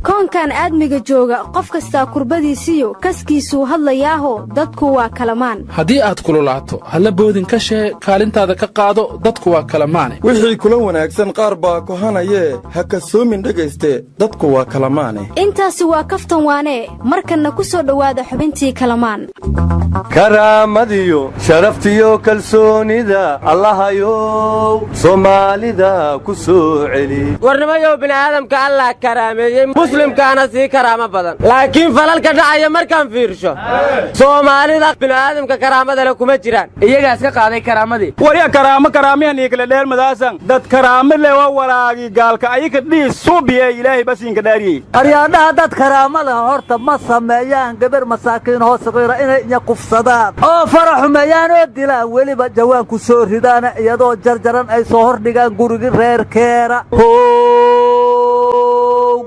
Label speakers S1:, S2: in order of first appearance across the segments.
S1: koonkan aadmiga jooga qof kasta kurbadiisiyo kaskiisuu hadlayaaho dadku waa kalamaan
S2: haddii aad kululaato halla boodin ka shee kaalintaada ka qaado dadku waa kalamaane
S3: wixii kula wanaagsan qaar baa kohanayee ha kasoomin dhegayste dadku waa kalamaane
S1: intaasi waa kaftan waanee markanna ku soo dhowaada xubintii kalamaan
S4: karaamadiyo sharaftiyo kalsoonida allahayow soomaalida ku soo celi
S5: warnimayow bini'aadamka allah karaameeyey muslimkaana sii karaamo badan laakiin falalka dhacaya markaan fiirsho soomaalida bini'aadamka karaamada leh kuma jiraan
S6: iyagaas ka qaaday karaamadii
S7: wariya karaamiyan iyo kala dheer madaasan dad karaamo leh waa walaagi gaalka ayika dhiis suubiye ilaahay basiinka dhaariyey
S8: aryaadhaha dad karaamo leh horta ma sameeyaan gabar masaakiin hoos saqiira inay inya kufsadaan oo fara xumeeyaan oo dilaan weliba jawaan ku soo ridaana iyadoo jarjaran ay soo hordhigaan gurigii reerkeera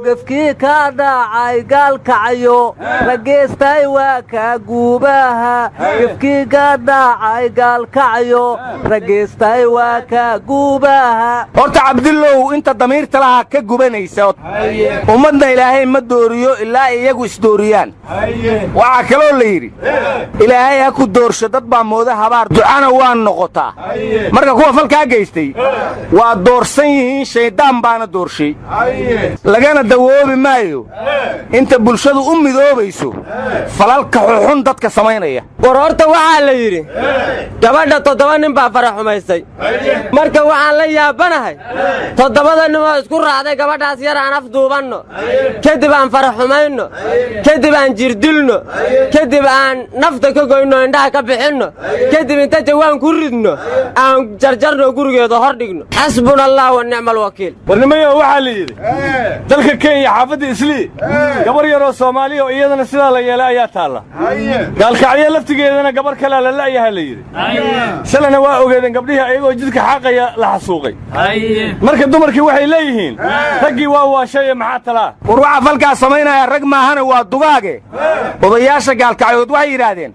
S8: gefkii ka dhacay gaalkacayo rageystay waa ka guubaha gefkii ka dhacay gaalkacayo rageystay waa ka guubaha
S7: horta cabdillow inta damiirta laha ka gubanaysa ummadna ilaahay ma dooriyo ilaa iyagu isdooriyaan waxaa kaloo la yidhi ilaahay ha ku doorsho dad baa mooda habaar ducana waa noqotaa marka kuwa falkaa geystay waa doorsan yihiin shayddaan baana doorshay lagana dawoobi maayo inta bulshadu u midoobayso falalka xuxun dadka samaynaya
S5: war horta waxaa la yidhi gabadha 7 nin baa fara xumaysay marka waxaan la yaabanahay 7 ninoo isku raacday gabadhaas yar aan afduubanno kadib aan fara xumayno kadib aan jirdilno kadib aan nafta ka goyno indhaha ka bixinno kadib inta jawaan ku ridno aan jarjarno gurigeeda hor dhigno xasbunallahu wa ni'mal wakiil
S7: warnimayo waxaa la yidhi dalka Kenya xaafadda Islii gabar yar oo Soomaali oo iyadana sidaa la yeelay ayaa taala gaalkacyo laftigeedana gabar kale la laayahay la yidhi salana waa ogeedeen gabdhihii ayagoo jidka xaqaya la xasuuqay marka dumarkii waxay leeyihiin raggii waa waashay maxaa talaa war waxa falkaa samaynaya rag maahana waa dugaage odayaasha gaalkacyood waxay yiraahdeen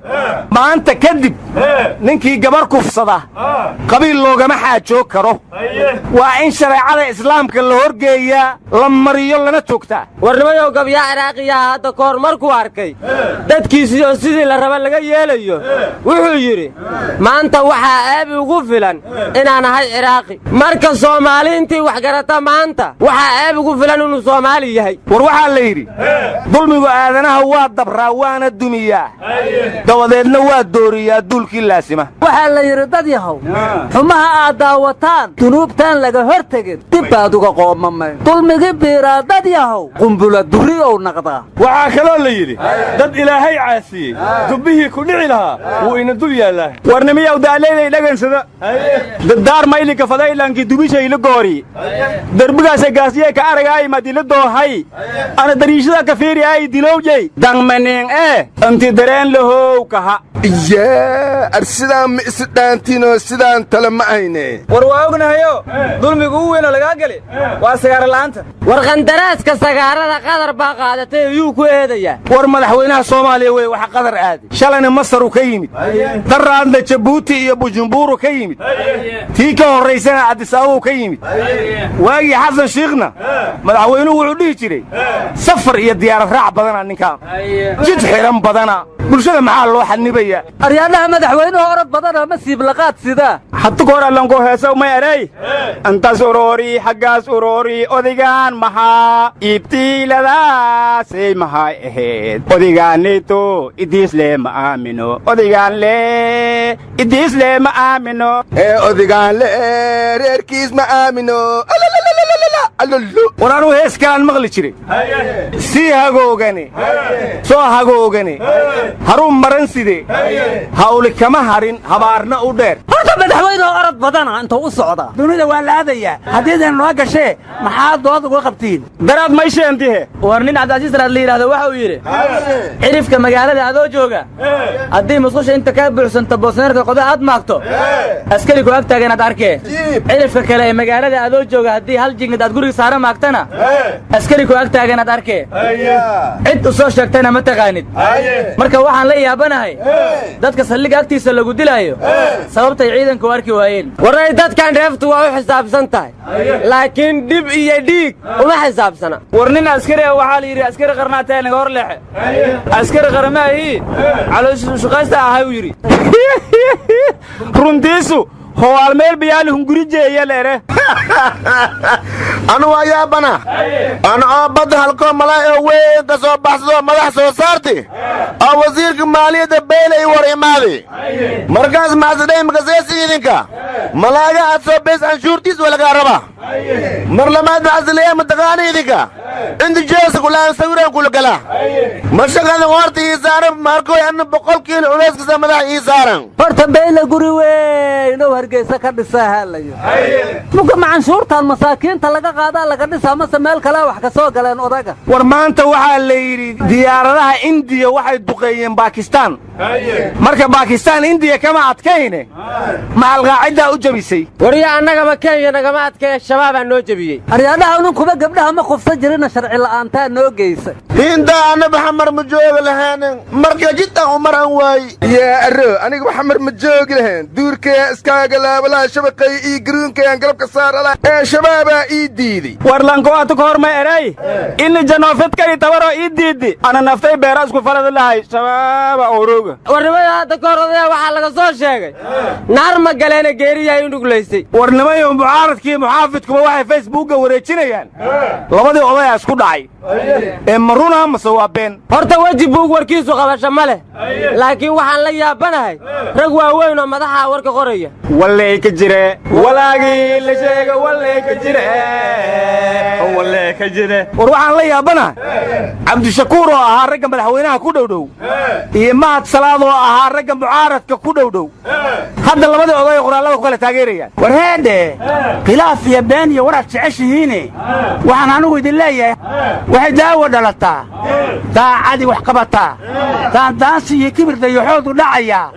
S7: maanta kadib ninkii gabar kufsada qabiil loogama xaajoog karo waa in shareecada islaamka la horgeeyaa la mariyo lana toogtaa
S5: warnimayow gabyaa ciraaqiyaha hadda koor markuu arkay dadkiisiyo sidii la raba laga yeelayo wuxuu yidhi maanta waxaa ceeb ugu filan inaan ahay ciraaqi marka soomaali intii wax garata maanta waxaa ceeb ugu filan inuu soomaali yahay
S7: war waxaa la yidhi dulmigu aadanaha waa dabraa waana dumiyaa dabadeedna waa dooriyaa duulkii laasima
S8: waxaa la yidhi dad yahow xumaha aad daawataan dunuubtaan laga hor tegin dib baad uga qoomamay dulmigii biiraa dad yahow qumbula duri ow naqdaa
S7: waxaa kaloo la yidhi dad ilaahay caasiyey dubbihii ku dhici lahaa wuu ina dul yaallaa warnimiyow daaleeday dhagansada daddaar maylinka fadaylankii dubishayla goori derbigaasa gaasiyey ka aragaay madila doohay ana dariishada ka fiiri ay dilowjay dangmaneen anti dareen lahow kaha
S9: yaa arsidaan ma isi dhaantiinoo sidaan tale ma ayne
S6: war waa ognahayo dulmigu u weynoo lagaa geli waa sagaara la'aanta
S5: war qandaraaska sagaarada qadar baa qaadatay ayuu ku eedayaa
S7: war madaxweynaha Soomaaliya way wax qadar aadi shalana Masar ka yimid daraadna Djibouti iyo Bujumbura ka yimid tii ka horeysana Addis Ababa ka yimid waagi Xasan Sheekhna madaxweynuhu wuxuu dhihi jiray safar iyo diyaarad raac badana ninka jid xiran badana bulshada maxaa loo xanibaya
S8: aryaadaha madaxweynuhu orod badana ma siib laqaad sida
S7: hadda goor allan go heeso ma eray antaas urori xagaas urori odigaan maxaa ibtiiladaasay maxay ahayd odigaanito idiisle ma aamino odigaanle idiisle ma aamino
S9: odigaan le reerkiis ma aamino
S7: war anuu hees kalaan maqli jiray sii hagoogane soo hagoogane harun maran side hawli kama harin habaarna u dheer
S8: horta madaxweynuhu orod badana intuu u socdaa
S7: dunida waa la aadayaa haddiidan noo gashee maxaa dood uga qabtiin daraad may sheentihe
S6: war nin cabdicaziis daraad la yidhaahdo waxa uu yidhi cirifka magaalada adoo jooga haddii musqusha inta ka buuxsanto boosneerka qodo aad maagto askari ku ag taagan aad arkee cirifka kale ee magaalada adoo jooga haddii hal jingad aad guriga guriga saara maagtana askari ku ag taaganaad arkee cid u soo sheegtayna ma taqaanid marka waxaan la yaabanahay dadka saldhigga agtiisa lagu dilaayo sababtay ciidanku u arki waayeen
S5: waray dadkan dheeftu waa u xisaabsan tahay laakiin dhib iyo dhiig uma xisaabsana
S6: war nin askari ah waxaa la yidhi askari qarnaatee naga hor leexe askari qarmaahii calooshiisu shaqaysta ahay uu yidhi
S7: runtiisu howaal meel bayaali hunguri jeeya leere
S9: anu waa yaabana anoo badda halkoo malaay oo weyn ka soo baxsadoo madax soo saarti oo wasiirka maaliyadda beelay war imaaday markaas macsadhay makaseesi idinka malaaga aad soo beys canshuurtiis waa lagaa rabaa mar lamaad macsadleeya mataqaana idinka inta jeesa kulaan sawiraan kula galaa ma shaqada horta ii saaran markoy anna 100 kiilo culeyskasa madax ii saaran
S8: horta beela guri weyn oo hargeysa ka dhisaa haalayo muga canshuurtan masaakiinta laga qaadaa laga dhisaa mase meel kale wax ka soo galeen odaga
S7: war maanta waxaa la yidhi diyaaradaha indiya waxay duqeeyeen baakistaan marka baakistaan indiya kama adkayne maalqaaciddaa u jabisay
S5: wariya annagaba kenya nagama adkaya shabaabaa noo jebiyey
S8: aryaadaha ununkuba gabdhaha ma qufsa jirina sharci la'aantaa noo geysa
S9: hindaa anna baxamar ma joogi lahaanin marka jiddan umar an waayi yaa arro aniga baxamar ma joogi lahayn duurkaya iskaaga laabalaha shabaqay ii garuunkayaan galabka saarala ee shabaabaa ii diiday
S7: warlanko atu ka hor ma eray inni janoofidkani tabaroo ii diidi ana naftay beera isku falada lahay shabaaba orooga
S5: warnimada hadda ka hor odaya waxaa laga soo sheegay naar ma galeena geeriyahay u dhuglaysay
S7: warnimayo mucaaradkii muxaafidkuba waxay facebookga wareejinayaan labadii odayaa isku dhacay ee maruna mase waa been
S5: horta weji buug warkiisu qabasho ma leh laakiin waxaan la yaabanahay rag waaweyn oo madaxa warka qoraya
S7: wallee ka jire walaagii la sheega wallee ka jire wallee ka jire war waxaan la yaabanahay cabdishakuur oo ahaa ragga madaxweynaha ku dhowdhow iyo mahad salaad oo ahaa ragga mucaaradka ku dhowdhow hadda labadii oday qoraalada ku kala taageerayaan
S10: war heedhe khilaaf iyo been iyo waraad jeceshihiine waxaan anigu idin leeyahay waxay daawo dhalataa daacadii wax qabataa daandaansi iyo kibir dayaxoodu dhacayaa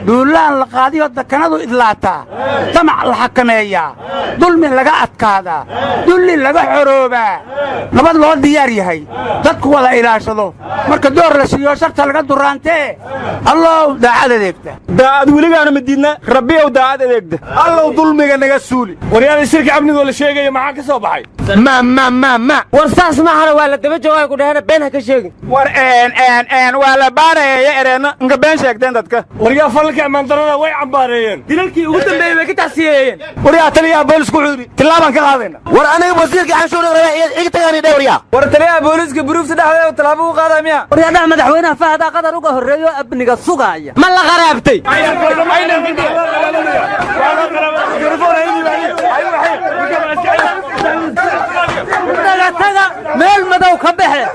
S10: duulaan la qaadiyoo dakanadu idlaataa damac la xakameeyaa dulmi laga adkaadaa dulli laga xoroobaa nabad loo diyaar yahay dadku wada ilaashado marka door la siiyo sharta laga duraantee allow daacad adeegta
S7: daacad weligaana madiidna rabbiyow daacad adeegda allow dulmiga naga suuli waryaada shirka amnigoo la sheegaya maxaa ka soo baxay
S5: war saas mahana waa la daba joogaa ku dhahana been ha ka sheegin
S7: war waa la baaraya ereenna inka been sheegteen dadka waryaa falalka imaandarada way cambaareeyeen
S6: dilalkii ugu dambeeyey way ka tacsiyeeyeen
S7: waryaa taliyaha boolisku wuxuu yidhi tillaabaan ka qaadayna
S9: war aniga wasiirka canshuur iga tagaani dhawriya
S6: war taliyaha booliiska buruufta dhexdeeda tallaabo u qaadaa miya
S8: waryaadaha madaxweynaha fahadaa qadar uga horreeyo amniga sugaaya
S5: ma la qaraabtay
S8: meel madow ka baxe